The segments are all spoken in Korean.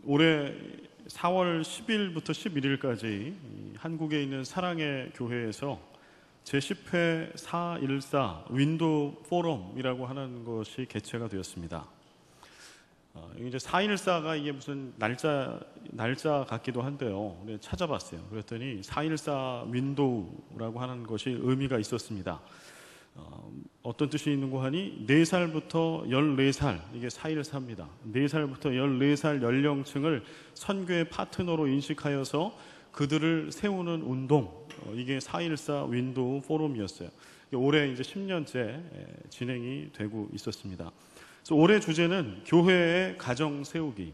올해 4월 10일부터 11일까지 한국에 있는 사랑의 교회에서 제10회 414 윈도우 포럼이라고 하는 것이 개최가 되었습니다. 이제 414가 이게 무슨 날짜 같기도 한데요. 찾아봤어요. 그랬더니 414 윈도우라고 하는 것이 의미가 있었습니다. 어떤 뜻이 있는고 하니 4살부터 14살, 이게 414입니다. 4살부터 14살 연령층을 선교의 파트너로 인식하여서 그들을 세우는 운동, 이게 414 윈도우 포럼이었어요. 올해 이제 10년째 진행이 되고 있었습니다. 그래서 올해 주제는 교회의 가정 세우기,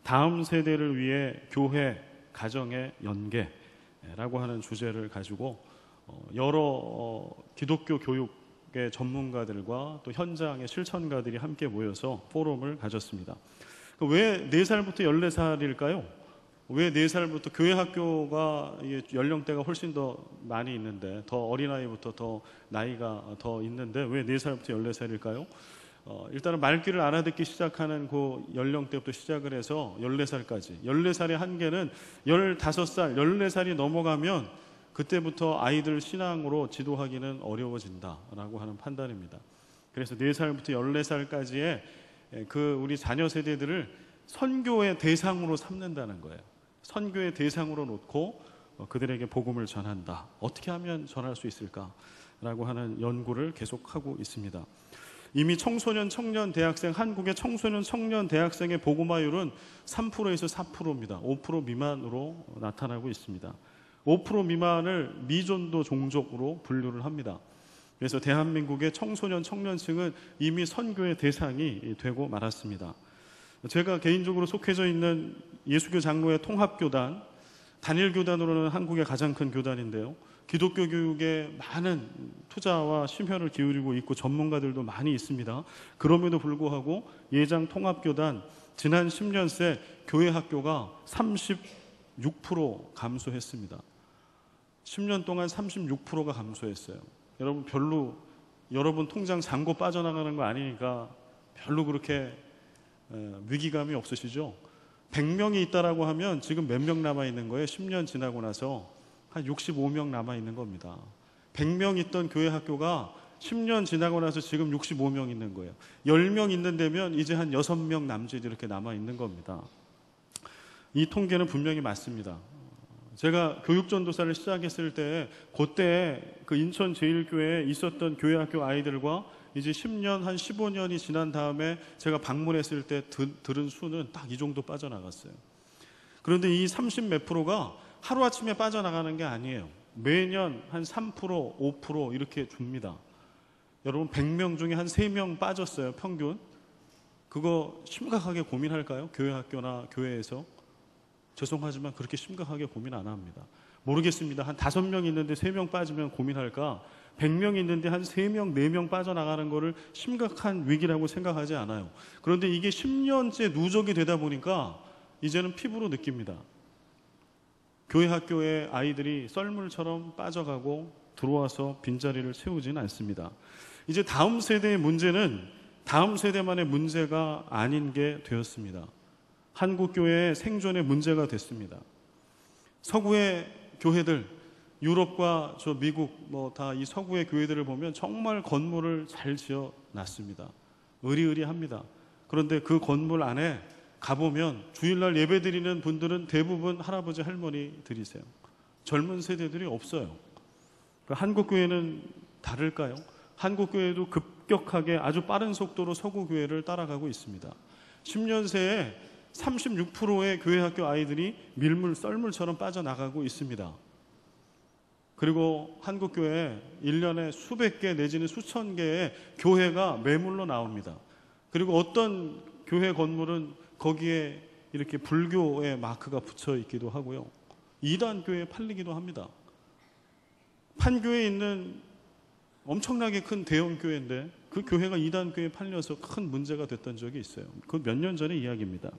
다음 세대를 위해 교회 가정의 연계라고 하는 주제를 가지고 여러 기독교 교육의 전문가들과 또 현장의 실천가들이 함께 모여서 포럼을 가졌습니다. 왜 4살부터 14살일까요? 왜 4살부터 교회 학교가 연령대가 훨씬 더 많이 있는데, 더 어린아이부터 더 나이가 더 있는데 왜 4살부터 14살일까요? 일단은 말귀를 알아듣기 시작하는 그 연령대부터 시작을 해서 14살까지, 14살의 한계는 15살, 14살이 넘어가면 그때부터 아이들 신앙으로 지도하기는 어려워진다라고 하는 판단입니다. 그래서 4살부터 14살까지의 우리 자녀 세대들을 선교의 대상으로 삼는다는 거예요. 선교의 대상으로 놓고 그들에게 복음을 전한다. 어떻게 하면 전할 수 있을까라고 하는 연구를 계속하고 있습니다. 이미 청소년, 청년, 대학생, 한국의 청소년, 청년, 대학생의 복음화율은 3%에서 4%입니다. 5% 미만으로 나타나고 있습니다. 5% 미만을 미전도 종족으로 분류를 합니다. 그래서 대한민국의 청소년, 청년층은 이미 선교의 대상이 되고 말았습니다. 제가 개인적으로 속해져 있는 예수교 장로의 통합교단, 단일교단으로는 한국의 가장 큰 교단인데요. 기독교 교육에 많은 투자와 심혈을 기울이고 있고 전문가들도 많이 있습니다. 그럼에도 불구하고 예장 통합교단 지난 10년 새 교회 학교가 36% 감소했습니다. 10년 동안 36%가 감소했어요. 여러분 통장 잔고 빠져나가는 거 아니니까 별로 그렇게 위기감이 없으시죠? 100명이 있다라고 하면 지금 몇 명 남아있는 거예요? 10년 지나고 나서 한 65명 남아있는 겁니다. 100명 있던 교회 학교가 10년 지나고 나서 지금 65명 있는 거예요. 10명 있는 데면 이제 한 6명 남짓 이렇게 남아있는 겁니다. 이 통계는 분명히 맞습니다. 제가 교육전도사를 시작했을 때 그때 그 인천 제1교회에 있었던 교회 학교 아이들과 이제 10년, 한 15년이 지난 다음에 제가 방문했을 때 들은 수는 딱 이 정도 빠져나갔어요. 그런데 이 30 몇 프로가 하루아침에 빠져나가는 게 아니에요. 매년 한 3%, 5% 이렇게 줍니다. 여러분 100명 중에 한 3명 빠졌어요, 평균. 그거 심각하게 고민할까요? 교회 학교나 교회에서? 죄송하지만 그렇게 심각하게 고민 안 합니다. 모르겠습니다. 한 5명 있는데 3명 빠지면 고민할까? 100명 있는데 한 3명, 4명 빠져나가는 거를 심각한 위기라고 생각하지 않아요. 그런데 이게 10년째 누적이 되다 보니까 이제는 피부로 느낍니다. 교회 학교의 아이들이 썰물처럼 빠져가고 들어와서 빈자리를 채우지는 않습니다. 이제 다음 세대의 문제는 다음 세대만의 문제가 아닌 게 되었습니다. 한국교회의 생존의 문제가 됐습니다. 서구의 교회들, 유럽과 미국 다 이 서구의 교회들을 보면 정말 건물을 잘 지어 놨습니다. 의리의리합니다. 그런데 그 건물 안에 가보면 주일날 예배드리는 분들은 대부분 할아버지 할머니들이세요. 젊은 세대들이 없어요. 한국교회는 다를까요? 한국교회도 급격하게 아주 빠른 속도로 서구교회를 따라가고 있습니다. 10년 새에 36%의 교회 학교 아이들이 썰물처럼 빠져나가고 있습니다. 그리고 한국교회 1년에 수백 개 내지는 수천 개의 교회가 매물로 나옵니다. 그리고 어떤 교회 건물은 거기에 이렇게 불교의 마크가 붙여 있기도 하고요. 이단교회에 팔리기도 합니다. 판교에 있는 엄청나게 큰 대형교회인데 그 교회가 이단교회에 팔려서 큰 문제가 됐던 적이 있어요. 그건 몇 년 전의 이야기입니다.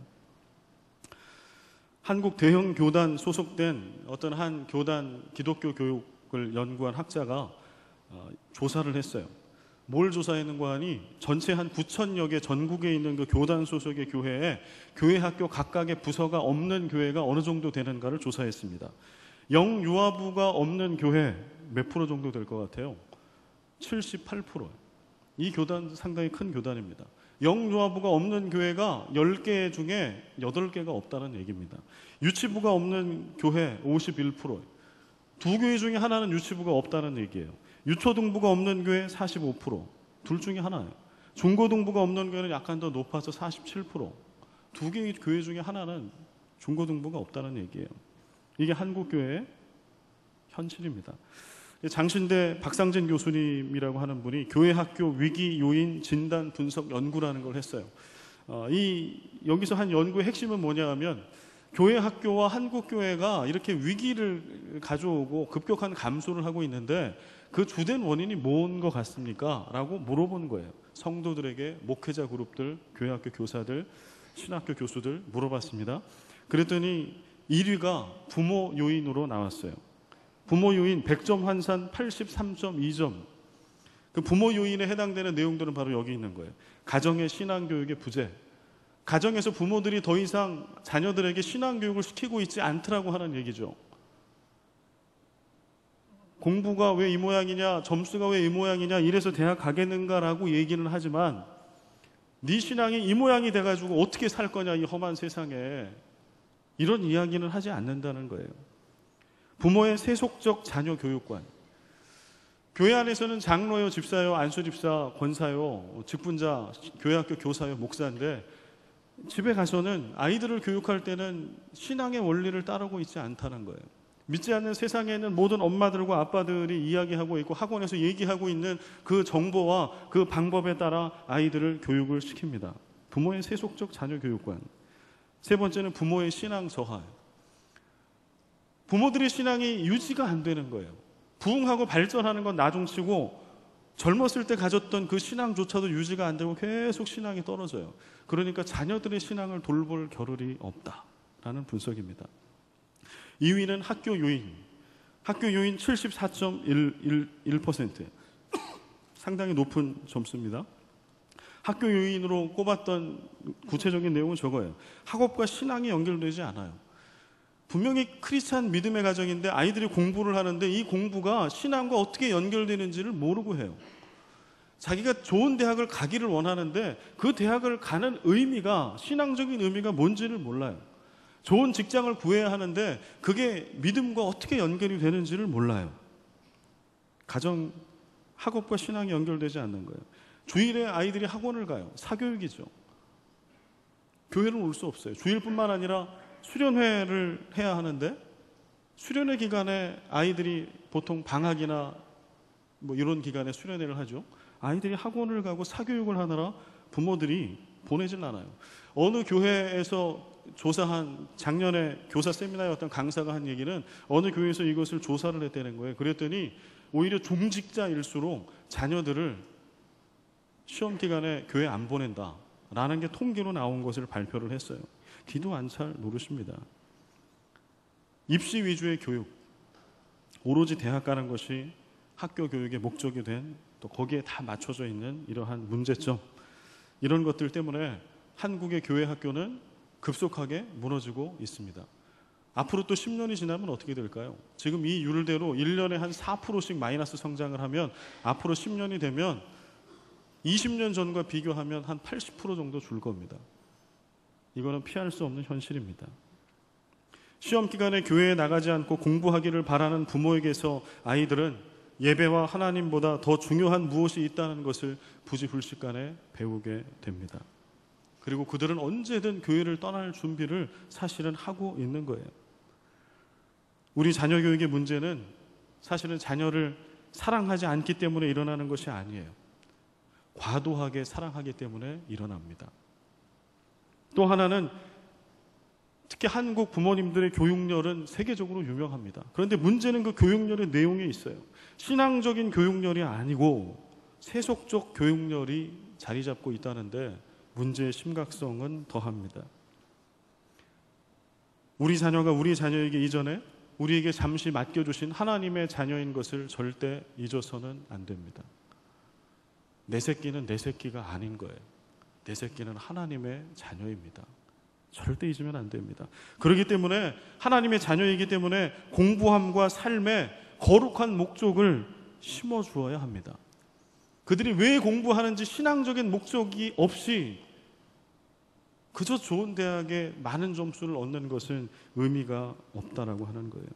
한국 대형 교단 소속된 어떤 한 교단 기독교 교육을 연구한 학자가 조사를 했어요. 뭘 조사했는가 하니 전체 한 9,000여 개 전국에 있는 그 교단 소속의 교회에 교회 학교 각각의 부서가 없는 교회가 어느 정도 되는가를 조사했습니다. 영유아부가 없는 교회 몇 프로 정도 될 것 같아요? 78%. 이 교단 상당히 큰 교단입니다. 영유아부가 없는 교회가 10개 중에 8개가 없다는 얘기입니다. 유치부가 없는 교회 51%. 두 교회 중에 하나는 유치부가 없다는 얘기예요. 유초등부가 없는 교회 45%. 둘 중에 하나예요. 중고등부가 없는 교회는 약간 더 높아서 47%. 두 개의 교회 중에 하나는 중고등부가 없다는 얘기예요. 이게 한국교회의 현실입니다. 장신대 박상진 교수님이라고 하는 분이 교회 학교 위기 요인 진단 분석 연구라는 걸 했어요. 여기서 한 연구의 핵심은 뭐냐 하면 교회 학교와 한국교회가 이렇게 위기를 가져오고 급격한 감소를 하고 있는데 그 주된 원인이 뭔 것 같습니까? 라고 물어본 거예요. 성도들에게 목회자 그룹들, 교회 학교 교사들, 신학교 교수들 물어봤습니다. 그랬더니 1위가 부모 요인으로 나왔어요. 부모 요인 100점 환산 83.2점. 그 부모 요인에 해당되는 내용들은 바로 여기 있는 거예요. 가정의 신앙교육의 부재. 가정에서 부모들이 더 이상 자녀들에게 신앙교육을 시키고 있지 않더라고 하는 얘기죠. 공부가 왜 이 모양이냐, 점수가 왜 이 모양이냐, 이래서 대학 가겠는가라고 얘기는 하지만 네 신앙이 이 모양이 돼가지고 어떻게 살 거냐, 이 험한 세상에. 이런 이야기는 하지 않는다는 거예요. 부모의 세속적 자녀 교육관. 교회 안에서는 장로요, 집사요, 안수집사, 권사요, 직분자, 교회학교 교사요, 목사인데 집에 가서는 아이들을 교육할 때는 신앙의 원리를 따르고 있지 않다는 거예요. 믿지 않는 세상에는 모든 엄마들과 아빠들이 이야기하고 있고 학원에서 얘기하고 있는 그 정보와 그 방법에 따라 아이들을 교육을 시킵니다. 부모의 세속적 자녀 교육관. 세 번째는 부모의 신앙 저하. 부모들의 신앙이 유지가 안 되는 거예요. 부흥하고 발전하는 건 나중치고 젊었을 때 가졌던 그 신앙조차도 유지가 안 되고 계속 신앙이 떨어져요. 그러니까 자녀들의 신앙을 돌볼 겨를이 없다라는 분석입니다. 2위는 학교 요인. 학교 요인 74.11%. 상당히 높은 점수입니다. 학교 요인으로 꼽았던 구체적인 내용은 저거예요. 학업과 신앙이 연결되지 않아요. 분명히 크리스찬 믿음의 가정인데 아이들이 공부를 하는데 이 공부가 신앙과 어떻게 연결되는지를 모르고 해요. 자기가 좋은 대학을 가기를 원하는데 그 대학을 가는 의미가, 신앙적인 의미가 뭔지를 몰라요. 좋은 직장을 구해야 하는데 그게 믿음과 어떻게 연결이 되는지를 몰라요. 가정, 학업과 신앙이 연결되지 않는 거예요. 주일에 아이들이 학원을 가요. 사교육이죠. 교회를 올 수 없어요. 주일뿐만 아니라 수련회를 해야 하는데 수련회 기간에 아이들이 보통 방학이나 뭐 이런 기간에 수련회를 하죠. 아이들이 학원을 가고 사교육을 하느라 부모들이 보내질 않아요. 어느 교회에서 조사한 작년에 교사 세미나에 어떤 강사가 한 얘기는 어느 교회에서 이것을 조사를 했다는 거예요. 그랬더니 오히려 중직자일수록 자녀들을 시험 기간에 교회 안 보낸다라는 게 통계로 나온 것을 발표를 했어요. 기도 안찰 노릇입니다. 입시 위주의 교육, 오로지 대학 가는 것이 학교 교육의 목적이 된, 또 거기에 다 맞춰져 있는 이러한 문제점, 이런 것들 때문에 한국의 교회 학교는 급속하게 무너지고 있습니다. 앞으로 또 10년이 지나면 어떻게 될까요? 지금 이 율대로 1년에 한 4%씩 마이너스 성장을 하면 앞으로 10년이 되면 20년 전과 비교하면 한 80% 정도 줄 겁니다. 이거는 피할 수 없는 현실입니다. 시험 기간에 교회에 나가지 않고 공부하기를 바라는 부모에게서 아이들은 예배와 하나님보다 더 중요한 무엇이 있다는 것을 부지불식간에 배우게 됩니다. 그리고 그들은 언제든 교회를 떠날 준비를 사실은 하고 있는 거예요. 우리 자녀 교육의 문제는 사실은 자녀를 사랑하지 않기 때문에 일어나는 것이 아니에요. 과도하게 사랑하기 때문에 일어납니다. 또 하나는 특히 한국 부모님들의 교육열은 세계적으로 유명합니다. 그런데 문제는 그 교육열의 내용에 있어요. 신앙적인 교육열이 아니고 세속적 교육열이 자리 잡고 있다는데 문제의 심각성은 더합니다. 우리 자녀가 우리 자녀에게 이전에 우리에게 잠시 맡겨주신 하나님의 자녀인 것을 절대 잊어서는 안 됩니다. 내 새끼는 내 새끼가 아닌 거예요. 내 새끼는 하나님의 자녀입니다. 절대 잊으면 안 됩니다. 그렇기 때문에 하나님의 자녀이기 때문에 공부함과 삶에 거룩한 목적을 심어주어야 합니다. 그들이 왜 공부하는지 신앙적인 목적이 없이 그저 좋은 대학에 많은 점수를 얻는 것은 의미가 없다라고 하는 거예요.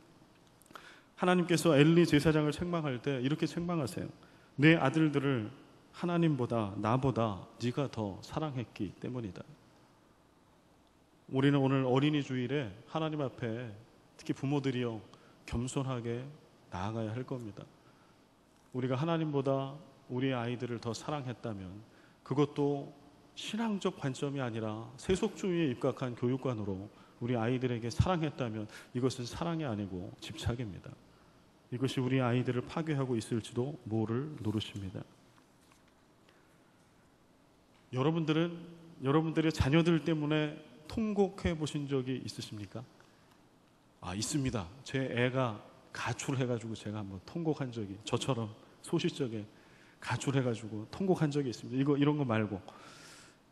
하나님께서 엘리 제사장을 책망할 때 이렇게 책망하세요. 내 아들들을 하나님보다 나보다 네가 더 사랑했기 때문이다. 우리는 오늘 어린이 주일에 하나님 앞에 특히 부모들이요 겸손하게 나아가야 할 겁니다. 우리가 하나님보다 우리 아이들을 더 사랑했다면 그것도 신앙적 관점이 아니라 세속주의에 입각한 교육관으로 우리 아이들에게 사랑했다면 이것은 사랑이 아니고 집착입니다. 이것이 우리 아이들을 파괴하고 있을지도 모를 노릇입니다. 여러분들의 자녀들 때문에 통곡해 보신 적이 있으십니까? 있습니다. 제 애가 가출해가지고 제가 한번 통곡한 적이, 저처럼 소시적에 가출해가지고 통곡한 적이 있습니다. 이런 거 말고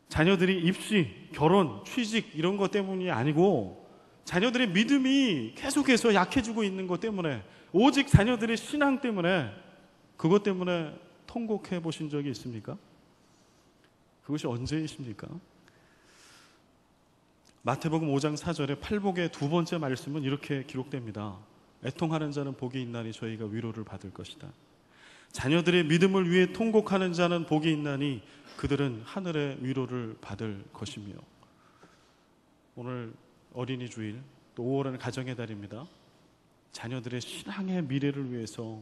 자녀들이 입시, 결혼, 취직 이런 것 때문이 아니고 자녀들의 믿음이 계속해서 약해지고 있는 것 때문에 오직 자녀들의 신앙 때문에 그것 때문에 통곡해 보신 적이 있습니까? 그것이 언제이십니까? 마태복음 5장 4절에 팔복의 두 번째 말씀은 이렇게 기록됩니다. 애통하는 자는 복이 있나니 저희가 위로를 받을 것이다. 자녀들의 믿음을 위해 통곡하는 자는 복이 있나니 그들은 하늘의 위로를 받을 것이며. 오늘 어린이 주일 또 5월은 가정의 달입니다. 자녀들의 신앙의 미래를 위해서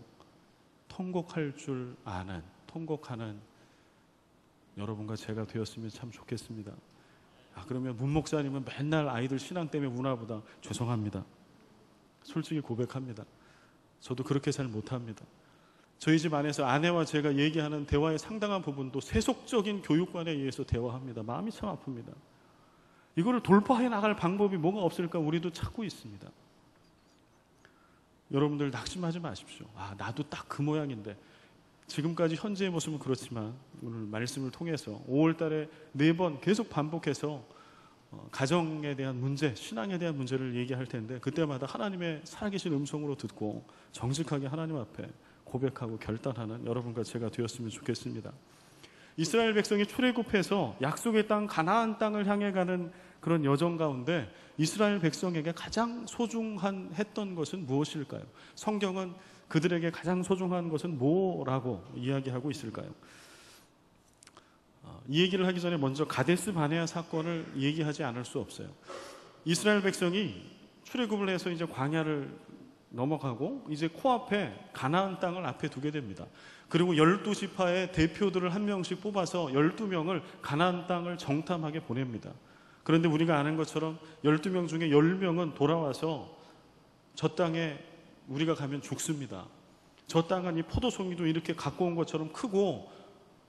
통곡할 줄 아는, 통곡하는 여러분과 제가 되었으면 참 좋겠습니다. 그러면 문 목사님은 맨날 아이들 신앙 때문에 우나보다 죄송합니다. 솔직히 고백합니다. 저도 그렇게 잘 못합니다. 저희 집 안에서 아내와 제가 얘기하는 대화의 상당한 부분도 세속적인 교육관에 의해서 대화합니다. 마음이 참 아픕니다. 이거를 돌파해 나갈 방법이 뭐가 없을까 우리도 찾고 있습니다. 여러분들 낙심하지 마십시오. 나도 딱 그 모양인데. 지금까지 현재의 모습은 그렇지만 오늘 말씀을 통해서 5월 달에 4번 계속 반복해서 가정에 대한 문제, 신앙에 대한 문제를 얘기할 텐데 그때마다 하나님의 살아계신 음성으로 듣고 정직하게 하나님 앞에 고백하고 결단하는 여러분과 제가 되었으면 좋겠습니다. 이스라엘 백성이 출애굽해서 약속의 땅 가나안 땅을 향해 가는 그런 여정 가운데 이스라엘 백성에게 가장 소중한 했던 것은 무엇일까요? 성경은 그들에게 가장 소중한 것은 뭐라고 이야기하고 있을까요? 이 얘기를 하기 전에 먼저 가데스 바네아 사건을 얘기하지 않을 수 없어요. 이스라엘 백성이 출애굽을 해서 이제 광야를 넘어가고 이제 코앞에 가나안 땅을 앞에 두게 됩니다. 그리고 12지파의 대표들을 한 명씩 뽑아서 12명을 가나안 땅을 정탐하게 보냅니다. 그런데 우리가 아는 것처럼 12명 중에 10명은 돌아와서 저 땅에 우리가 가면 죽습니다. 저 땅은 이 포도송이도 이렇게 갖고 온 것처럼 크고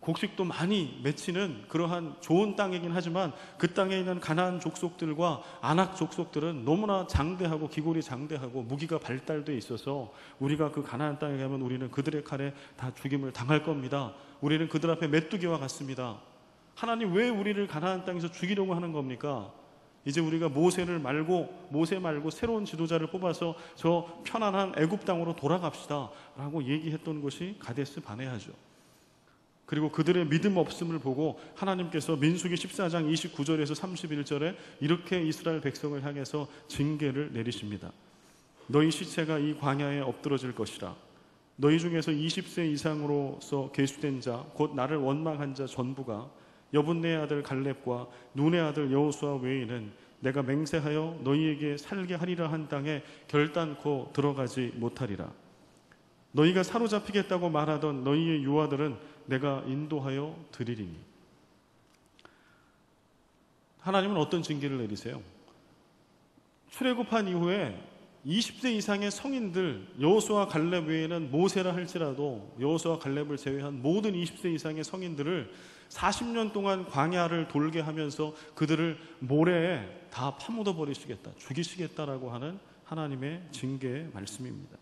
곡식도 많이 맺히는 그러한 좋은 땅이긴 하지만 그 땅에 있는 가나안 족속들과 아낙 족속들은 너무나 장대하고 기골이 장대하고 무기가 발달되어 있어서 우리가 그 가나안 땅에 가면 우리는 그들의 칼에 다 죽임을 당할 겁니다. 우리는 그들 앞에 메뚜기와 같습니다. 하나님 왜 우리를 가나안 땅에서 죽이려고 하는 겁니까? 이제 우리가 모세 말고 새로운 지도자를 뽑아서 저 편안한 애굽 땅으로 돌아갑시다 라고 얘기했던 것이 가데스 바네아죠. 그리고 그들의 믿음 없음을 보고 하나님께서 민수기 14장 29절에서 31절에 이렇게 이스라엘 백성을 향해서 징계를 내리십니다. 너희 시체가 이 광야에 엎드러질 것이라. 너희 중에서 20세 이상으로서 계수된 자 곧 나를 원망한 자 전부가 여분네의 아들 갈렙과 눈의 아들 여호수아 외에는 내가 맹세하여 너희에게 살게 하리라 한 땅에 결단코 들어가지 못하리라. 너희가 사로잡히겠다고 말하던 너희의 유아들은 내가 인도하여 드리리니. 하나님은 어떤 징계를 내리세요? 출애굽한 이후에 20세 이상의 성인들 여호수아 갈렙 외에는 모세라 할지라도 여호수아 갈렙을 제외한 모든 20세 이상의 성인들을 40년 동안 광야를 돌게 하면서 그들을 모래에 다 파묻어 버리시겠다, 죽이시겠다라고 하는 하나님의 징계의 말씀입니다.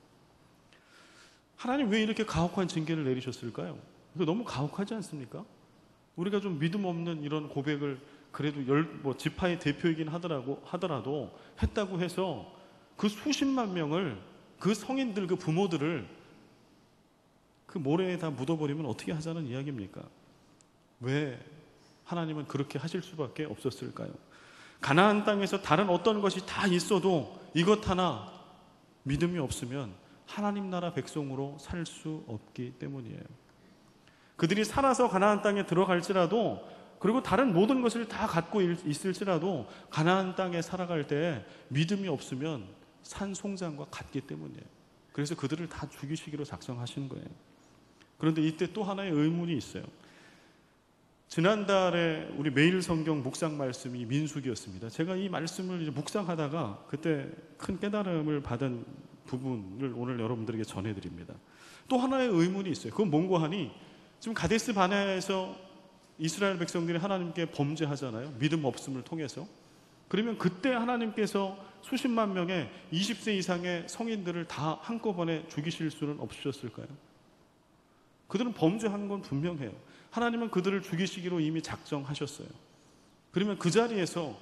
하나님 왜 이렇게 가혹한 징계를 내리셨을까요? 이거 너무 가혹하지 않습니까? 우리가 좀 믿음 없는 이런 고백을 그래도 지파의 대표이긴 하더라도 했다고 해서 그 수십만 명을, 그 성인들, 그 부모들을 그 모래에 다 묻어버리면 어떻게 하자는 이야기입니까? 왜 하나님은 그렇게 하실 수밖에 없었을까요? 가나안 땅에서 다른 어떤 것이 다 있어도 이것 하나 믿음이 없으면 하나님 나라 백성으로 살 수 없기 때문이에요. 그들이 살아서 가나안 땅에 들어갈지라도, 그리고 다른 모든 것을 다 갖고 있을지라도 가나안 땅에 살아갈 때 믿음이 없으면 산송장과 같기 때문이에요. 그래서 그들을 다 죽이시기로 작정하신 거예요. 그런데 이때 또 하나의 의문이 있어요. 지난달에 우리 매일 성경 묵상 말씀이 민수기였습니다. 제가 이 말씀을 이제 묵상하다가 그때 큰 깨달음을 받은 부분을 오늘 여러분들에게 전해드립니다. 또 하나의 의문이 있어요. 그건 뭔고 하니, 지금 가데스 바네아에서 이스라엘 백성들이 하나님께 범죄하잖아요. 믿음 없음을 통해서. 그러면 그때 하나님께서 수십만 명의 20세 이상의 성인들을 다 한꺼번에 죽이실 수는 없으셨을까요? 그들은 범죄한 건 분명해요. 하나님은 그들을 죽이시기로 이미 작정하셨어요. 그러면 그 자리에서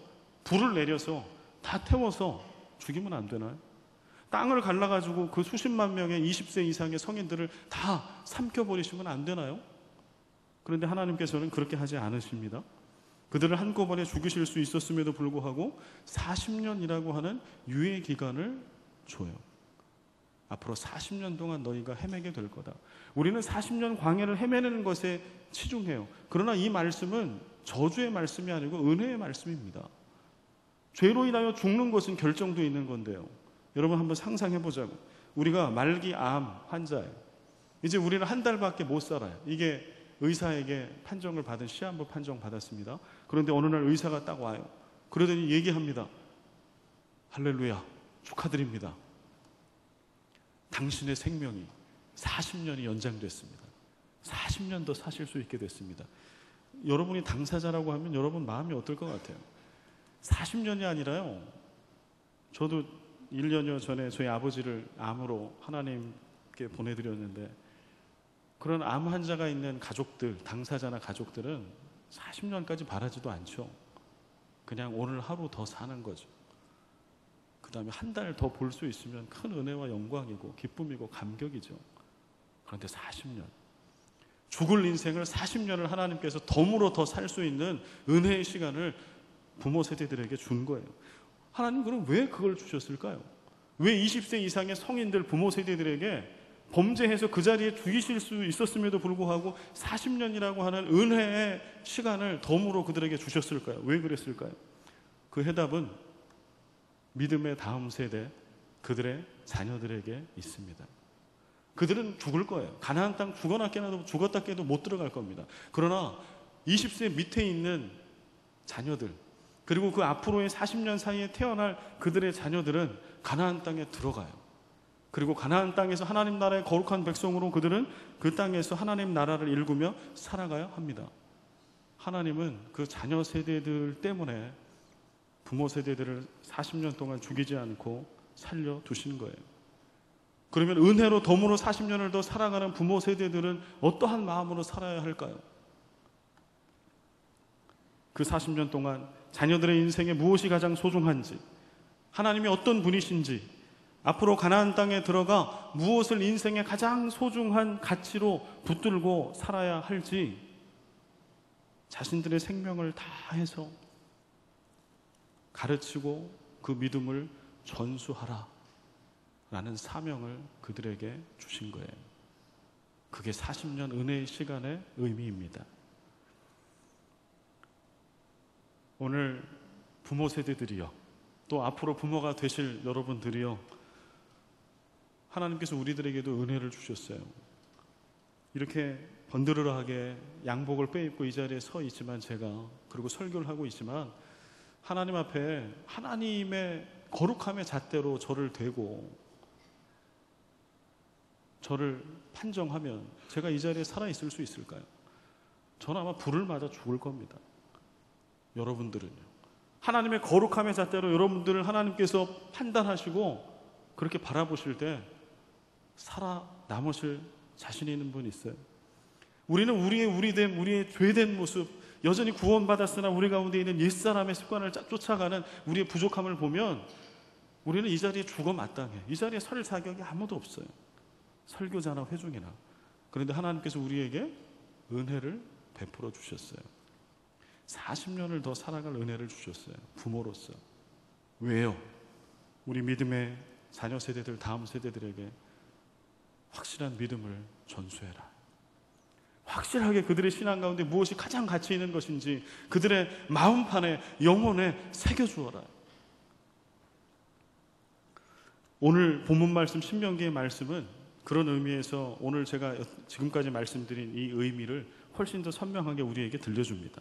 불을 내려서 다 태워서 죽이면 안 되나요? 땅을 갈라가지고 그 수십만 명의 20세 이상의 성인들을 다 삼켜버리시면 안 되나요? 그런데 하나님께서는 그렇게 하지 않으십니다. 그들을 한꺼번에 죽이실 수 있었음에도 불구하고 40년이라고 하는 유예 기간을 줘요. 앞으로 40년 동안 너희가 헤매게 될 거다. 우리는 40년 광야를 헤매는 것에 치중해요. 그러나 이 말씀은 저주의 말씀이 아니고 은혜의 말씀입니다. 죄로 인하여 죽는 것은 결정되어 있는 건데요. 여러분 한번 상상해 보자고. 우리가 말기 암 환자예요. 이제 우리는 한 달밖에 못 살아요. 이게 의사에게 판정을 받은 시한부 판정 받았습니다. 그런데 어느 날 의사가 딱 와요. 그러더니 얘기합니다. 할렐루야, 축하드립니다. 당신의 생명이 40년이 연장됐습니다. 40년 더 사실 수 있게 됐습니다. 여러분이 당사자라고 하면 여러분 마음이 어떨 것 같아요? 40년이 아니라요, 저도 1년여 전에 저희 아버지를 암으로 하나님께 보내드렸는데, 그런 암 환자가 있는 가족들, 당사자나 가족들은 40년까지 바라지도 않죠. 그냥 오늘 하루 더 사는 거죠. 그 다음에 한 달 더 볼 수 있으면 큰 은혜와 영광이고 기쁨이고 감격이죠. 그런데 40년, 죽을 인생을 40년을 하나님께서 덤으로 더 살 수 있는 은혜의 시간을 부모 세대들에게 준 거예요. 하나님 그럼 왜 그걸 주셨을까요? 왜 20세 이상의 성인들 부모 세대들에게 범죄해서 그 자리에 죽이실 수 있었음에도 불구하고 40년이라고 하는 은혜의 시간을 덤으로 그들에게 주셨을까요? 왜 그랬을까요? 그 해답은 믿음의 다음 세대, 그들의 자녀들에게 있습니다. 그들은 죽을 거예요. 가나안 땅 죽었다 깨도 못 들어갈 겁니다. 그러나 20세 밑에 있는 자녀들, 그리고 그 앞으로의 40년 사이에 태어날 그들의 자녀들은 가나안 땅에 들어가요. 그리고 가나안 땅에서 하나님 나라의 거룩한 백성으로 그들은 그 땅에서 하나님 나라를 일구며 살아가야 합니다. 하나님은 그 자녀 세대들 때문에 부모 세대들을 40년 동안 죽이지 않고 살려두신 거예요. 그러면 은혜로 덤으로 40년을 더 살아가는 부모 세대들은 어떠한 마음으로 살아야 할까요? 그 40년 동안 자녀들의 인생에 무엇이 가장 소중한지, 하나님이 어떤 분이신지, 앞으로 가나안 땅에 들어가 무엇을 인생의 가장 소중한 가치로 붙들고 살아야 할지 자신들의 생명을 다해서 가르치고 그 믿음을 전수하라 라는 사명을 그들에게 주신 거예요. 그게 40년 은혜의 시간의 의미입니다. 오늘 부모 세대들이요, 또 앞으로 부모가 되실 여러분들이요, 하나님께서 우리들에게도 은혜를 주셨어요. 이렇게 번드르르하게 양복을 빼입고 이 자리에 서 있지만 제가, 그리고 설교를 하고 있지만 하나님 앞에 하나님의 거룩함의 잣대로 저를 대고 저를 판정하면 제가 이 자리에 살아있을 수 있을까요? 저는 아마 불을 맞아 죽을 겁니다. 여러분들은요? 하나님의 거룩함의 잣대로 여러분들을 하나님께서 판단하시고 그렇게 바라보실 때 살아남으실 자신이 있는 분 있어요? 우리는 우리됨, 우리의 죄된 모습, 여전히 구원받았으나 우리 가운데 있는 옛사람의 습관을 쫓아가는 우리의 부족함을 보면 우리는 이 자리에 죽어 마땅해. 이 자리에 설 자격이 아무도 없어요. 설교자나 회중이나. 그런데 하나님께서 우리에게 은혜를 베풀어 주셨어요. 40년을 더 살아갈 은혜를 주셨어요. 부모로서. 왜요? 우리 믿음의 자녀 세대들, 다음 세대들에게 확실한 믿음을 전수해라. 확실하게 그들의 신앙 가운데 무엇이 가장 가치 있는 것인지 그들의 마음판에, 영혼에 새겨주어라. 오늘 본문 말씀 신명기의 말씀은 그런 의미에서 오늘 제가 지금까지 말씀드린 이 의미를 훨씬 더 선명하게 우리에게 들려줍니다.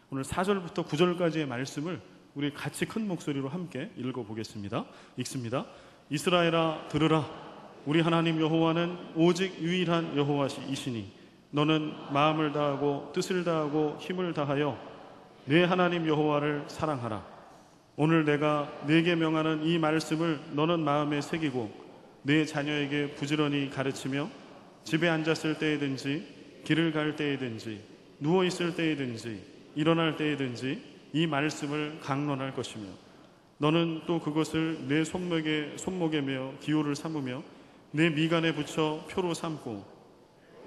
오늘 4절부터 9절까지의 말씀을 우리 같이 큰 목소리로 함께 읽어보겠습니다. 읽습니다. 이스라엘아 들으라. 우리 하나님 여호와는 오직 유일한 여호와이시니 너는 마음을 다하고 뜻을 다하고 힘을 다하여 내 하나님 여호와를 사랑하라. 오늘 내가 네게 명하는 이 말씀을 너는 마음에 새기고 네 자녀에게 부지런히 가르치며 집에 앉았을 때에든지 길을 갈 때에든지 누워있을 때에든지 일어날 때에든지 이 말씀을 강론할 것이며 너는 또 그것을 내 손목에 메어 기호를 삼으며 내 미간에 붙여 표로 삼고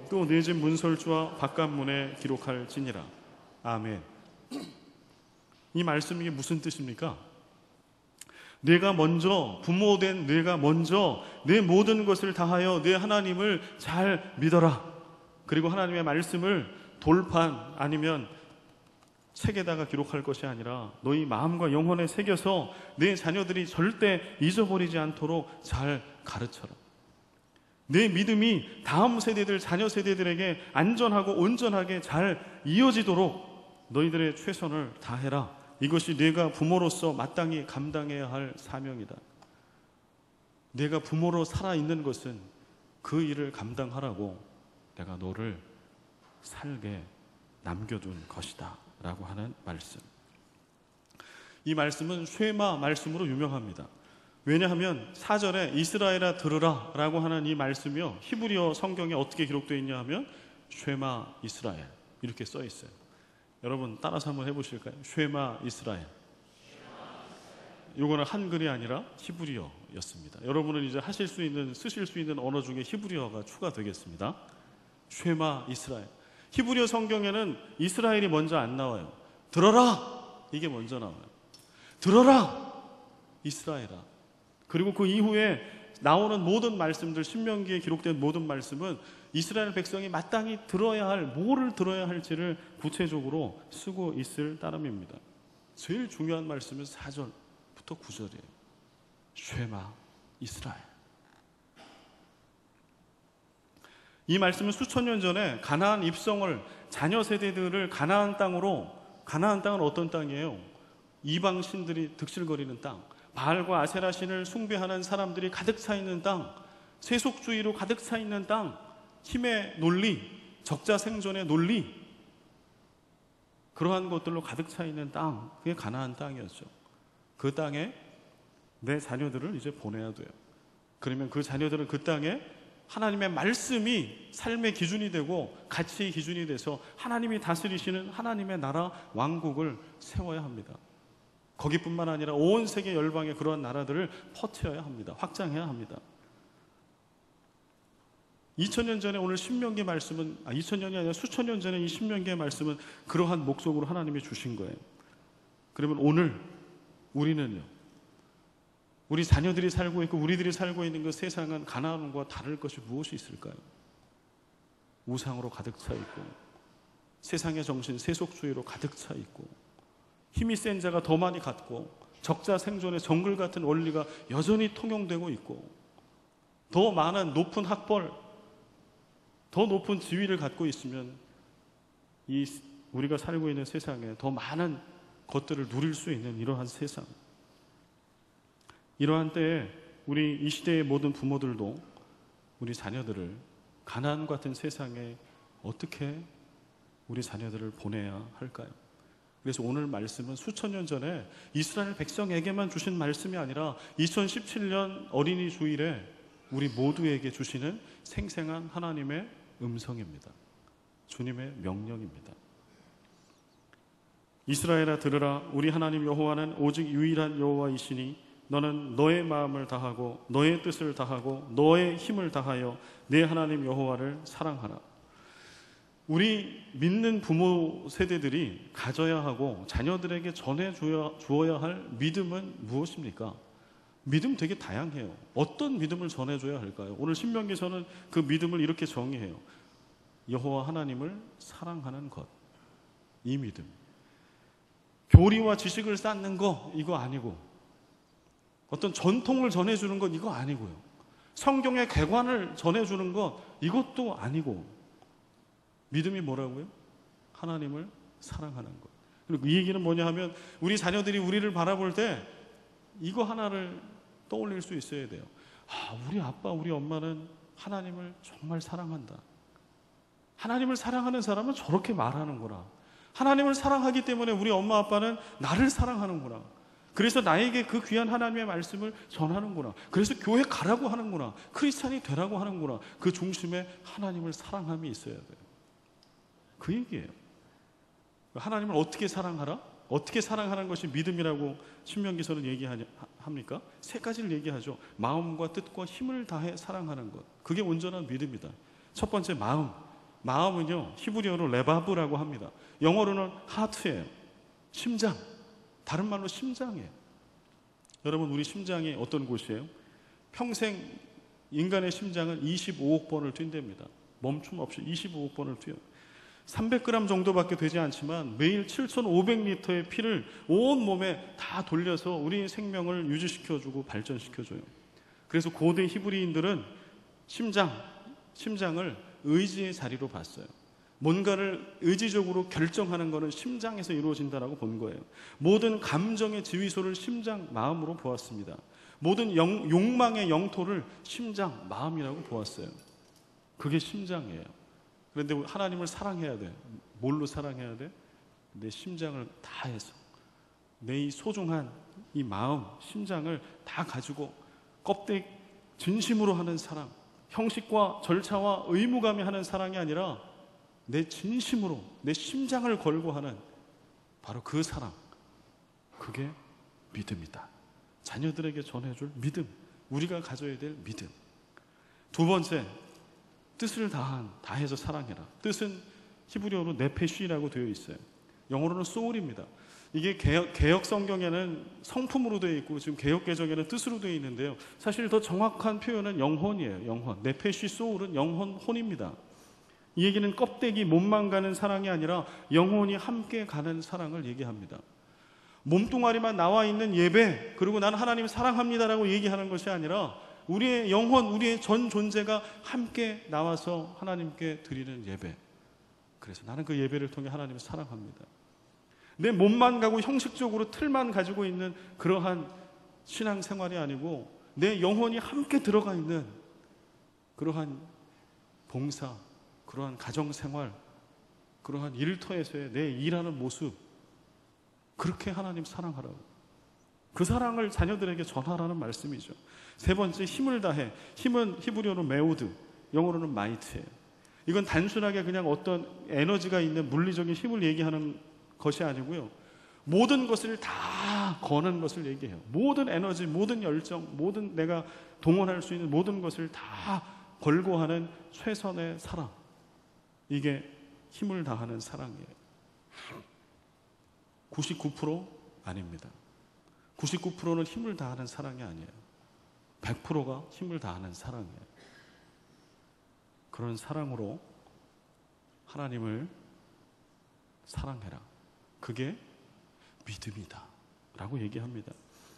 또 내 집 문설주와 바깥문에 기록할지니라. 아멘. 이 말씀이 무슨 뜻입니까? 내가 먼저 부모된 내가 먼저 내 모든 것을 다하여 내 하나님을 잘 믿어라. 그리고 하나님의 말씀을 돌판 아니면 책에다가 기록할 것이 아니라 너희 마음과 영혼에 새겨서 내 자녀들이 절대 잊어버리지 않도록 잘 가르쳐라. 내 믿음이 다음 세대들, 자녀 세대들에게 안전하고 온전하게 잘 이어지도록 너희들의 최선을 다해라. 이것이 내가 부모로서 마땅히 감당해야 할 사명이다. 내가 부모로 살아있는 것은 그 일을 감당하라고 내가 너를 살게 남겨둔 것이다 라고 하는 말씀. 이 말씀은 쉐마 말씀으로 유명합니다. 왜냐하면 4절에 이스라엘아 들으라 라고 하는 이 말씀이요, 히브리어 성경에 어떻게 기록되어 있냐 하면 쉐마 이스라엘 이렇게 써 있어요. 여러분 따라서 한번 해보실까요? 쉐마 이스라엘. 이거는 한글이 아니라 히브리어였습니다. 여러분은 이제 쓰실 수 있는 언어 중에 히브리어가 추가되겠습니다. 쉐마 이스라엘. 히브리어 성경에는 이스라엘이 먼저 안 나와요. 들어라! 이게 먼저 나와요. 들어라! 이스라엘아. 그리고 그 이후에 나오는 모든 말씀들, 신명기에 기록된 모든 말씀은 이스라엘 백성이 마땅히 들어야 할, 뭐를 들어야 할지를 구체적으로 쓰고 있을 따름입니다. 제일 중요한 말씀은 4절부터 9절이에요. 쉐마 이스라엘. 이 말씀은 수천 년 전에 가나안 입성을, 자녀 세대들을 가나안 땅은 어떤 땅이에요? 이방 신들이 득실거리는 땅, 바알과 아세라 신을 숭배하는 사람들이 가득 차 있는 땅, 세속주의로 가득 차 있는 땅, 힘의 논리, 적자 생존의 논리, 그러한 것들로 가득 차 있는 땅, 그게 가나안 땅이었죠. 그 땅에 내 자녀들을 이제 보내야 돼요. 그러면 그 자녀들은 그 땅에 하나님의 말씀이 삶의 기준이 되고 가치의 기준이 돼서 하나님이 다스리시는 하나님의 나라 왕국을 세워야 합니다. 거기뿐만 아니라 온 세계 열방의 그러한 나라들을 퍼뜨려야 합니다. 확장해야 합니다. 2000년 전에 오늘 신명기 말씀은 2000년이 아니라 수천 년 전에 이 신명기의 말씀은 그러한 목적으로 하나님이 주신 거예요. 그러면 오늘 우리는요, 우리 자녀들이 살고 있고 우리들이 살고 있는 그 세상은 가나안과 다를 것이 무엇이 있을까요? 우상으로 가득 차 있고 세상의 정신, 세속주의로 가득 차 있고 힘이 센 자가 더 많이 갖고 적자 생존의 정글 같은 원리가 여전히 통용되고 있고 더 많은 높은 학벌, 더 높은 지위를 갖고 있으면 우리가 살고 있는 세상에 더 많은 것들을 누릴 수 있는 이러한 세상, 이러한 때에 우리 이 시대의 모든 부모들도 우리 자녀들을 가나안 같은 세상에 어떻게 우리 자녀들을 보내야 할까요? 그래서 오늘 말씀은 수천 년 전에 이스라엘 백성에게만 주신 말씀이 아니라 2017년 어린이 주일에 우리 모두에게 주시는 생생한 하나님의 음성입니다. 주님의 명령입니다. 이스라엘아 들으라. 우리 하나님 여호와는 오직 유일한 여호와이시니 너는 너의 마음을 다하고 너의 뜻을 다하고 너의 힘을 다하여 내 하나님 여호와를 사랑하라. 우리 믿는 부모 세대들이 가져야 하고 자녀들에게 전해주어야 할 믿음은 무엇입니까? 믿음 되게 다양해요. 어떤 믿음을 전해줘야 할까요? 오늘 신명기서는 그 믿음을 이렇게 정의해요. 여호와 하나님을 사랑하는 것. 이 믿음. 교리와 지식을 쌓는 거 이거 아니고, 어떤 전통을 전해주는 것 이거 아니고요. 성경의 궤관을 전해주는 것 이것도 아니고, 믿음이 뭐라고요? 하나님을 사랑하는 것. 그리고 이 얘기는 뭐냐 하면 우리 자녀들이 우리를 바라볼 때 이거 하나를 떠올릴 수 있어야 돼요. 우리 아빠 우리 엄마는 하나님을 정말 사랑한다. 하나님을 사랑하는 사람은 저렇게 말하는구나. 하나님을 사랑하기 때문에 우리 엄마 아빠는 나를 사랑하는구나. 그래서 나에게 그 귀한 하나님의 말씀을 전하는구나. 그래서 교회 가라고 하는구나. 크리스찬이 되라고 하는구나. 그 중심에 하나님을 사랑함이 있어야 돼요. 그 얘기예요. 하나님을 어떻게 사랑하라? 어떻게 사랑하는 것이 믿음이라고 신명기서는 얘기합니까? 세 가지를 얘기하죠. 마음과 뜻과 힘을 다해 사랑하는 것. 그게 온전한 믿음이다. 첫 번째 마음. 마음은요 히브리어로 레바브라고 합니다. 영어로는 하트예요. 심장. 다른 말로 심장이에요. 여러분 우리 심장이 어떤 곳이에요? 평생 인간의 심장은 25억 번을 뛴답니다. 멈춤 없이 25억 번을 뛰어요. 300g 정도밖에 되지 않지만 매일 7,500리터의 피를 온 몸에 다 돌려서 우리 생명을 유지시켜주고 발전시켜줘요. 그래서 고대 히브리인들은 심장을 의지의 자리로 봤어요. 뭔가를 의지적으로 결정하는 것은 심장에서 이루어진다라고 본 거예요. 모든 감정의 지휘소를 심장, 마음으로 보았습니다. 모든 욕망의 영토를 심장, 마음이라고 보았어요. 그게 심장이에요. 그런데 하나님을 사랑해야 돼. 뭘로 사랑해야 돼? 내 심장을 다해서, 내 이 소중한 이 마음, 심장을 다 가지고 껍데기 진심으로 하는 사랑, 형식과 절차와 의무감이 하는 사랑이 아니라 내 진심으로 내 심장을 걸고 하는 바로 그 사랑. 그게 믿음이다. 자녀들에게 전해줄 믿음, 우리가 가져야 될 믿음. 두 번째, 뜻을 다해서 사랑해라. 뜻은 히브리어로 네페쉬라고 되어 있어요. 영어로는 soul입니다. 이게 개역 성경에는 성품으로 되어 있고 지금 개역 개정에는 뜻으로 되어 있는데요. 사실 더 정확한 표현은 영혼이에요. 영혼. 네페쉬 소울은 영혼, 혼입니다. 이 얘기는 껍데기, 몸만 가는 사랑이 아니라 영혼이 함께 가는 사랑을 얘기합니다. 몸뚱아리만 나와 있는 예배, 그리고 나는 하나님 사랑합니다라고 얘기하는 것이 아니라 우리의 영혼, 우리의 전 존재가 함께 나와서 하나님께 드리는 예배. 그래서 나는 그 예배를 통해 하나님을 사랑합니다. 내 몸만 가고 형식적으로 틀만 가지고 있는 그러한 신앙생활이 아니고 내 영혼이 함께 들어가 있는 그러한 봉사, 그러한 가정생활, 그러한 일터에서의 내 일하는 모습, 그렇게 하나님 사랑하라고. 그 사랑을 자녀들에게 전하라는 말씀이죠. 세 번째, 힘을 다해. 힘은 히브리어로 메오드, 영어로는 마이트예요. 이건 단순하게 그냥 어떤 에너지가 있는 물리적인 힘을 얘기하는 것이 아니고요. 모든 것을 다 거는 것을 얘기해요. 모든 에너지, 모든 열정, 모든 내가 동원할 수 있는 모든 것을 다 걸고 하는 최선의 사랑. 이게 힘을 다하는 사랑이에요. 99% 아닙니다. 99%는 힘을 다하는 사랑이 아니에요. 100%가 힘을 다하는 사랑이에요. 그런 사랑으로 하나님을 사랑해라. 그게 믿음이다 라고 얘기합니다.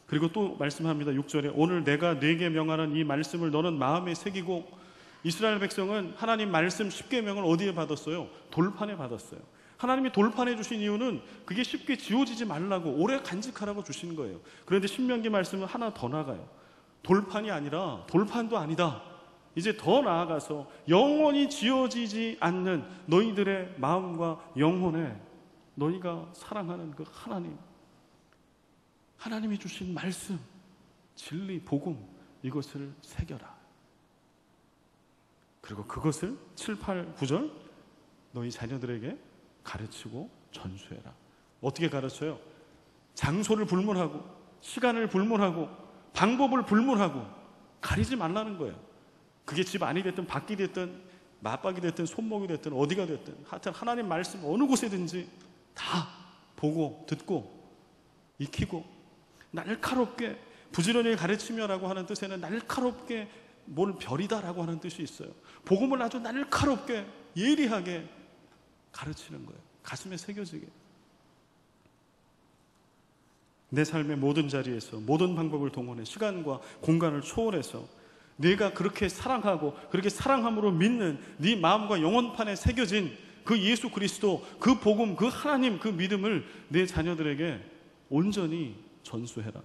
그리고 또 말씀합니다. 6절에 오늘 내가 네게 명하는 이 말씀을 너는 마음에 새기고. 이스라엘 백성은 하나님 말씀 10계명을 어디에 받았어요? 돌판에 받았어요. 하나님이 돌판에 주신 이유는 그게 쉽게 지워지지 말라고, 오래 간직하라고 주신 거예요. 그런데 신명기 말씀은 하나 더 나가요. 돌판이 아니라 돌판도 아니다. 이제 더 나아가서 영원히 지워지지 않는 너희들의 마음과 영혼에 너희가 사랑하는 그 하나님, 하나님이 주신 말씀, 진리, 복음, 이것을 새겨라. 그리고 그것을 7, 8, 9절 너희 자녀들에게 가르치고 전수해라. 어떻게 가르쳐요? 장소를 불문하고, 시간을 불문하고, 방법을 불문하고 가리지 말라는 거예요. 그게 집 안이 됐든 밖이 됐든 맞박이 됐든 손목이 됐든 어디가 됐든 하여튼 하나님 말씀 어느 곳에든지 다 보고 듣고 익히고 날카롭게, 부지런히 가르치며라고 하는 뜻에는 날카롭게 뭘 별이다라고 하는 뜻이 있어요. 복음을 아주 날카롭게 예리하게 가르치는 거예요. 가슴에 새겨지게. 내 삶의 모든 자리에서 모든 방법을 동원해 시간과 공간을 초월해서 네가 그렇게 사랑하고 그렇게 사랑함으로 믿는 네 마음과 영혼판에 새겨진 그 예수 그리스도, 그 복음, 그 하나님, 그 믿음을 내 자녀들에게 온전히 전수해라.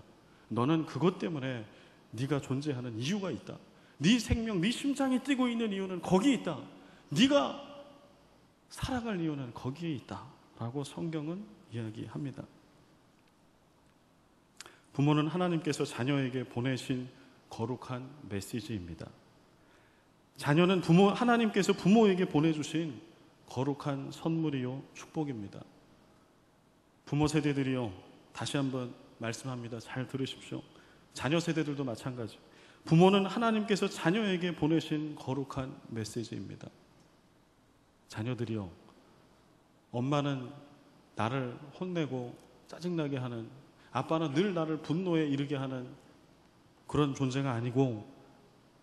너는 그것 때문에 네가 존재하는 이유가 있다. 네 생명, 네 심장이 뛰고 있는 이유는 거기에 있다. 네가 살아갈 이유는 거기에 있다 라고 성경은 이야기합니다. 부모는 하나님께서 자녀에게 보내신 거룩한 메시지입니다. 자녀는 하나님께서 부모에게 보내주신 거룩한 선물이요 축복입니다. 부모 세대들이요, 다시 한번 말씀합니다. 잘 들으십시오. 자녀 세대들도 마찬가지. 부모는 하나님께서 자녀에게 보내신 거룩한 메시지입니다. 자녀들이요, 엄마는 나를 혼내고 짜증나게 하는, 아빠는 늘 나를 분노에 이르게 하는 그런 존재가 아니고,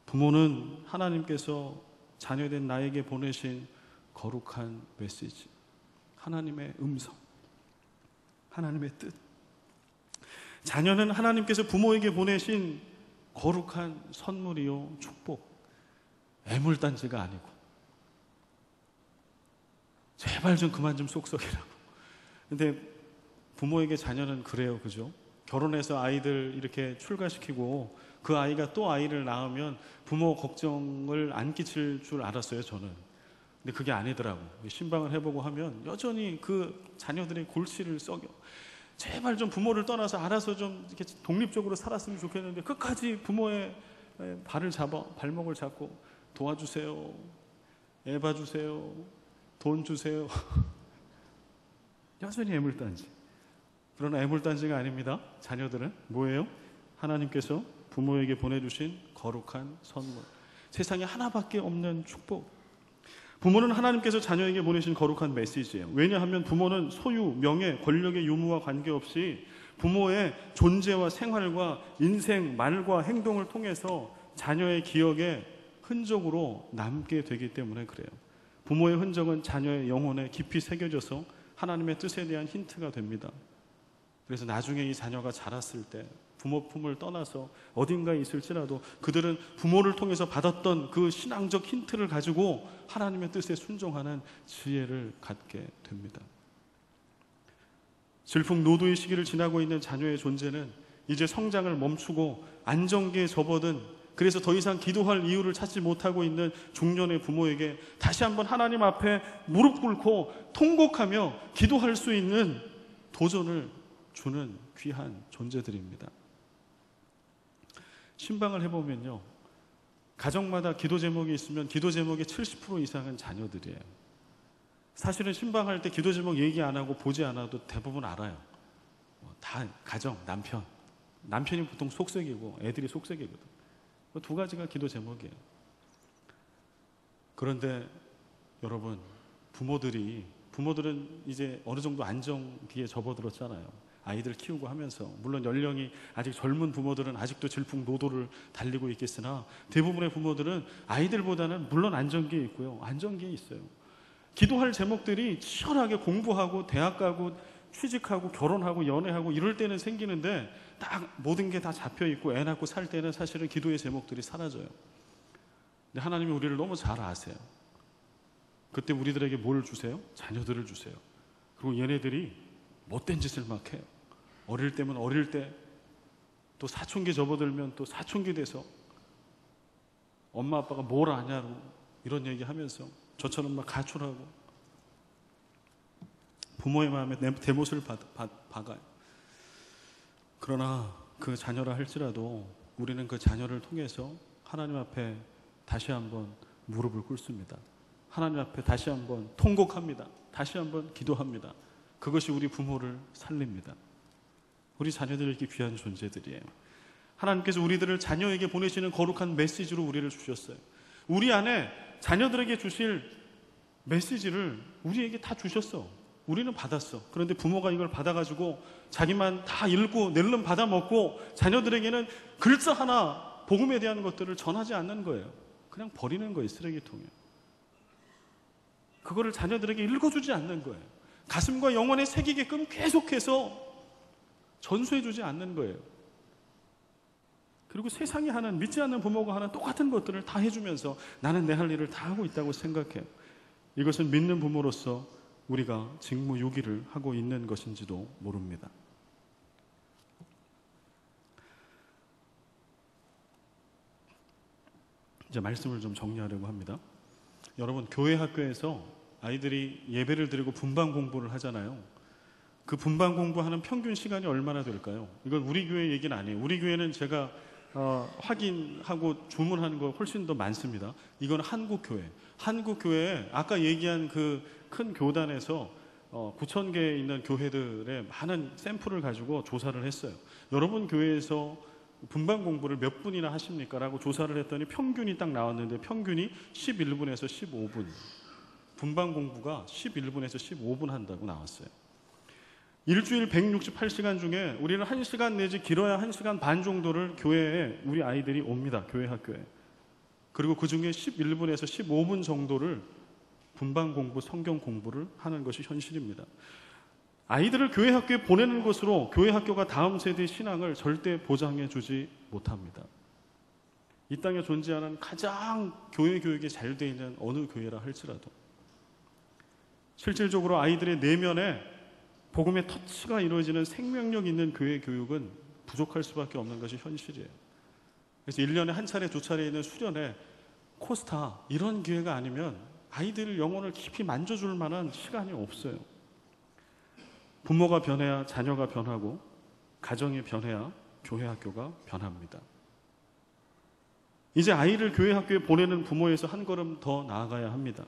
부모는 하나님께서 자녀된 나에게 보내신 거룩한 메시지, 하나님의 음성, 하나님의 뜻. 자녀는 하나님께서 부모에게 보내신 거룩한 선물이요 축복, 애물단지가 아니고. 제발 좀 그만 좀 쏙쏙이라고. 근데 부모에게 자녀는 그래요, 그죠? 결혼해서 아이들 이렇게 출가시키고 그 아이가 또 아이를 낳으면 부모 걱정을 안 끼칠 줄 알았어요, 저는. 근데 그게 아니더라고. 신방을 해보고 하면 여전히 그 자녀들의 골치를 썩여. 제발 좀 부모를 떠나서 알아서 좀 이렇게 독립적으로 살았으면 좋겠는데 끝까지 부모의 발목을 잡고 도와주세요, 애 봐주세요, 돈 주세요. 여전히 애물단지. 그러나 애물단지가 아닙니다. 자녀들은 뭐예요? 하나님께서 부모에게 보내주신 거룩한 선물, 세상에 하나밖에 없는 축복. 부모는 하나님께서 자녀에게 보내신 거룩한 메시지예요. 왜냐하면 부모는 소유, 명예, 권력의 유무와 관계없이 부모의 존재와 생활과 인생, 말과 행동을 통해서 자녀의 기억에 흔적으로 남게 되기 때문에 그래요. 부모의 흔적은 자녀의 영혼에 깊이 새겨져서 하나님의 뜻에 대한 힌트가 됩니다. 그래서 나중에 이 자녀가 자랐을 때 부모 품을 떠나서 어딘가에 있을지라도 그들은 부모를 통해서 받았던 그 신앙적 힌트를 가지고 하나님의 뜻에 순종하는 지혜를 갖게 됩니다. 질풍노도의 시기를 지나고 있는 자녀의 존재는 이제 성장을 멈추고 안정기에 접어든, 그래서 더 이상 기도할 이유를 찾지 못하고 있는 중년의 부모에게 다시 한번 하나님 앞에 무릎 꿇고 통곡하며 기도할 수 있는 도전을 주는 귀한 존재들입니다. 신방을 해보면요, 가정마다 기도 제목이 있으면 기도 제목의 70% 이상은 자녀들이에요. 사실은 신방할 때 기도 제목 얘기 안 하고 보지 않아도 대부분 알아요. 다 가정, 남편이 보통 속색이고 애들이 속색이거든. 두 가지가 기도 제목이에요. 그런데 여러분, 부모들은 이제 어느 정도 안정기에 접어들었잖아요. 아이들 키우고 하면서. 물론 연령이 아직 젊은 부모들은 아직도 질풍노도를 달리고 있겠으나 대부분의 부모들은 아이들보다는 물론 안정기에 있고요, 안정기에 있어요. 기도할 제목들이 치열하게 공부하고 대학 가고 취직하고 결혼하고 연애하고 이럴 때는 생기는데, 딱 모든 게 다 잡혀있고 애 낳고 살 때는 사실은 기도의 제목들이 사라져요. 근데 하나님이 우리를 너무 잘 아세요. 그때 우리들에게 뭘 주세요? 자녀들을 주세요. 그리고 얘네들이 못된 짓을 막 해요. 어릴 때면 어릴 때, 또 사춘기 접어들면 또 사춘기 돼서 엄마 아빠가 뭘 아냐고 이런 얘기 하면서 저처럼 막 가출하고 부모의 마음에 대못을 박아요. 그러나 그 자녀라 할지라도 우리는 그 자녀를 통해서 하나님 앞에 다시 한번 무릎을 꿇습니다. 하나님 앞에 다시 한번 통곡합니다. 다시 한번 기도합니다. 그것이 우리 부모를 살립니다. 우리 자녀들에게 귀한 존재들이에요. 하나님께서 우리들을 자녀에게 보내시는 거룩한 메시지로 우리를 주셨어요. 우리 안에 자녀들에게 주실 메시지를 우리에게 다 주셨어. 우리는 받았어. 그런데 부모가 이걸 받아가지고 자기만 다 읽고 낼름 받아먹고 자녀들에게는 글자 하나 복음에 대한 것들을 전하지 않는 거예요. 그냥 버리는 거예요. 쓰레기통에. 그거를 자녀들에게 읽어주지 않는 거예요. 가슴과 영혼에 새기게끔 계속해서 전수해주지 않는 거예요. 그리고 세상이 하는, 믿지 않는 부모가 하는 똑같은 것들을 다 해주면서 나는 내 할 일을 다 하고 있다고 생각해요. 이것은 믿는 부모로서 우리가 직무유기를 하고 있는 것인지도 모릅니다. 이제 말씀을 좀 정리하려고 합니다. 여러분, 교회 학교에서 아이들이 예배를 드리고 분반 공부를 하잖아요. 그 분반 공부하는 평균 시간이 얼마나 될까요? 이건 우리 교회 얘기는 아니에요. 우리 교회는 제가 확인하고 주문하는 거 훨씬 더 많습니다. 이건 한국교회. 한국교회에 아까 얘기한 그 큰 교단에서 9,000개에 있는 교회들의 많은 샘플을 가지고 조사를 했어요. 여러분 교회에서 분반 공부를 몇 분이나 하십니까? 라고 조사를 했더니 평균이 딱 나왔는데 평균이 11분에서 15분. 분반 공부가 11분에서 15분 한다고 나왔어요. 일주일 168시간 중에 우리는 1시간 내지 길어야 1시간 반 정도를 교회에 우리 아이들이 옵니다. 교회 학교에. 그리고 그 중에 11분에서 15분 정도를 분반 공부, 성경 공부를 하는 것이 현실입니다. 아이들을 교회 학교에 보내는 것으로 교회 학교가 다음 세대의 신앙을 절대 보장해 주지 못합니다. 이 땅에 존재하는 가장 교회 교육이 잘 되어 있는 어느 교회라 할지라도 실질적으로 아이들의 내면에 복음의 터치가 이루어지는 생명력 있는 교회 교육은 부족할 수밖에 없는 것이 현실이에요. 그래서 1년에 한 차례, 두 차례 있는 수련회, 코스타 이런 기회가 아니면 아이들 영혼을 깊이 만져줄 만한 시간이 없어요. 부모가 변해야 자녀가 변하고 가정이 변해야 교회 학교가 변합니다. 이제 아이를 교회 학교에 보내는 부모에서 한 걸음 더 나아가야 합니다.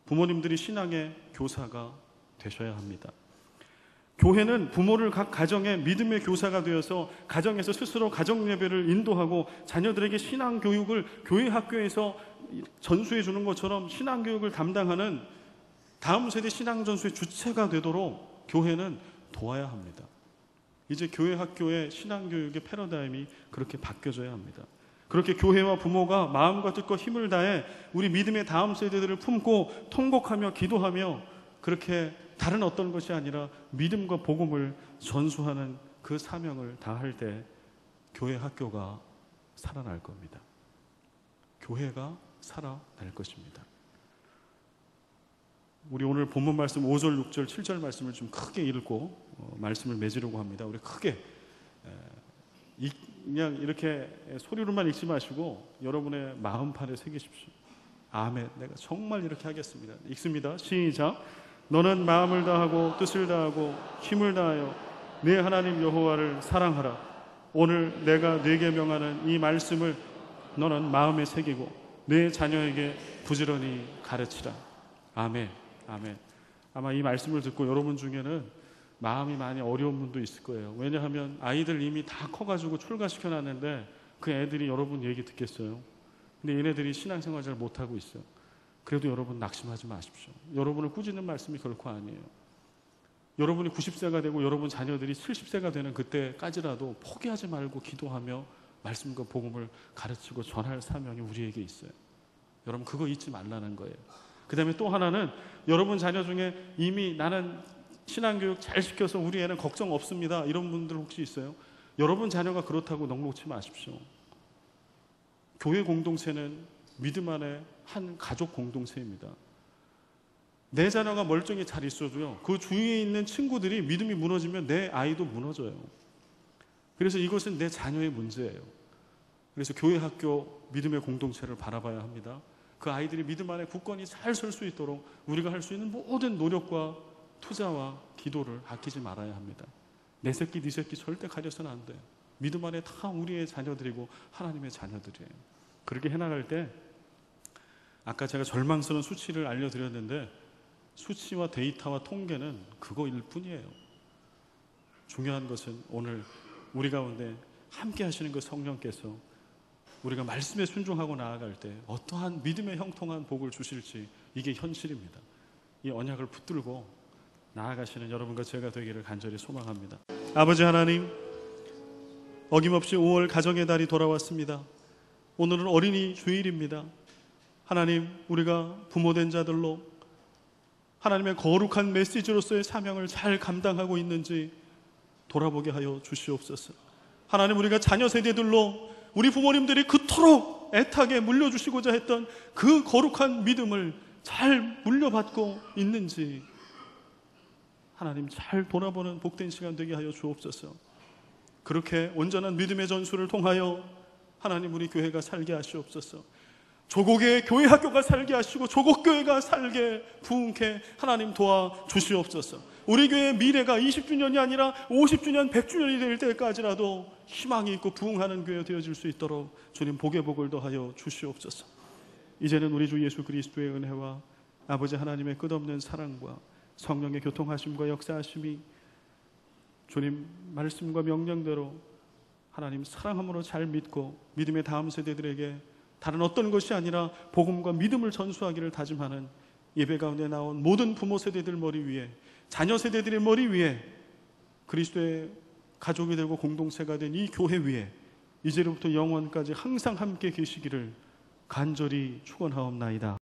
부모님들이 신앙의 교사가 되셔야 합니다. 교회는 부모를 각 가정의 믿음의 교사가 되어서 가정에서 스스로 가정 예배를 인도하고 자녀들에게 신앙 교육을 교회 학교에서 전수해 주는 것처럼 신앙 교육을 담당하는 다음 세대 신앙 전수의 주체가 되도록 교회는 도와야 합니다. 이제 교회 학교의 신앙 교육의 패러다임이 그렇게 바뀌어져야 합니다. 그렇게 교회와 부모가 마음과 뜻과 힘을 다해 우리 믿음의 다음 세대들을 품고 통곡하며 기도하며 그렇게 다른 어떤 것이 아니라 믿음과 복음을 전수하는 그 사명을 다할 때 교회 학교가 살아날 겁니다. 교회가 살아날 것입니다. 우리 오늘 본문 말씀 5절, 6절, 7절 말씀을 좀 크게 읽고 말씀을 맺으려고 합니다. 우리 크게 그냥 이렇게 소리로만 읽지 마시고 여러분의 마음판에 새기십시오. 아멘. 내가 정말 이렇게 하겠습니다. 읽습니다. 시작. 너는 마음을 다하고 뜻을 다하고 힘을 다하여 내 하나님 여호와를 사랑하라. 오늘 내가 네게 명하는 이 말씀을 너는 마음에 새기고 내 자녀에게 부지런히 가르치라. 아멘. 아멘. 아마 이 말씀을 듣고 여러분 중에는 마음이 많이 어려운 분도 있을 거예요. 왜냐하면 아이들 이미 다 커가지고 출가시켜놨는데 그 애들이 여러분 얘기 듣겠어요. 근데 얘네들이 신앙생활 잘 못하고 있어요. 그래도 여러분 낙심하지 마십시오. 여러분을 꾸짖는 말씀이 결코 아니에요. 여러분이 90세가 되고 여러분 자녀들이 70세가 되는 그때까지라도 포기하지 말고 기도하며 말씀과 복음을 가르치고 전할 사명이 우리에게 있어요. 여러분 그거 잊지 말라는 거예요. 그 다음에 또 하나는 여러분 자녀 중에 이미 나는 신앙교육 잘 시켜서 우리 애는 걱정 없습니다. 이런 분들 혹시 있어요? 여러분 자녀가 그렇다고 넉넉치 마십시오. 교회 공동체는 믿음 안에 한 가족 공동체입니다. 내 자녀가 멀쩡히 잘 있어도요, 그 주위에 있는 친구들이 믿음이 무너지면 내 아이도 무너져요. 그래서 이것은 내 자녀의 문제예요. 그래서 교회 학교 믿음의 공동체를 바라봐야 합니다. 그 아이들이 믿음 안에 굳건히 잘 설 수 있도록 우리가 할 수 있는 모든 노력과 투자와 기도를 아끼지 말아야 합니다. 내 새끼 네 새끼 절대 가려서는 안 돼요. 믿음 안에 다 우리의 자녀들이고 하나님의 자녀들이에요. 그렇게 해나갈 때 아까 제가 절망스러운 수치를 알려드렸는데 수치와 데이터와 통계는 그거일 뿐이에요. 중요한 것은 오늘 우리 가운데 함께 하시는 그 성령께서 우리가 말씀에 순종하고 나아갈 때 어떠한 믿음의 형통한 복을 주실지, 이게 현실입니다. 이 언약을 붙들고 나아가시는 여러분과 제가 되기를 간절히 소망합니다. 아버지 하나님, 어김없이 5월 가정의 달이 돌아왔습니다. 오늘은 어린이 주일입니다. 하나님, 우리가 부모된 자들로 하나님의 거룩한 메시지로서의 사명을 잘 감당하고 있는지 돌아보게 하여 주시옵소서. 하나님, 우리가 자녀 세대들로 우리 부모님들이 그토록 애타게 물려주시고자 했던 그 거룩한 믿음을 잘 물려받고 있는지 하나님 잘 돌아보는 복된 시간 되게 하여 주옵소서. 그렇게 온전한 믿음의 전술을 통하여 하나님 우리 교회가 살게 하시옵소서. 조국의 교회 학교가 살게 하시고 조국교회가 살게 부흥케 하나님 도와주시옵소서. 우리 교회의 미래가 20주년이 아니라 50주년, 100주년이 될 때까지라도 희망이 있고 부흥하는 교회가 되어질 수 있도록 주님 복의 복을 더하여 주시옵소서. 이제는 우리 주 예수 그리스도의 은혜와 아버지 하나님의 끝없는 사랑과 성령의 교통하심과 역사하심이 주님 말씀과 명령대로 하나님 사랑함으로 잘 믿고 믿음의 다음 세대들에게 다른 어떤 것이 아니라 복음과 믿음을 전수하기를 다짐하는 예배 가운데 나온 모든 부모 세대들 머리 위에, 자녀 세대들의 머리 위에, 그리스도의 가족이 되고 공동체가 된 이 교회 위에 이제로부터 영원까지 항상 함께 계시기를 간절히 축원하옵나이다.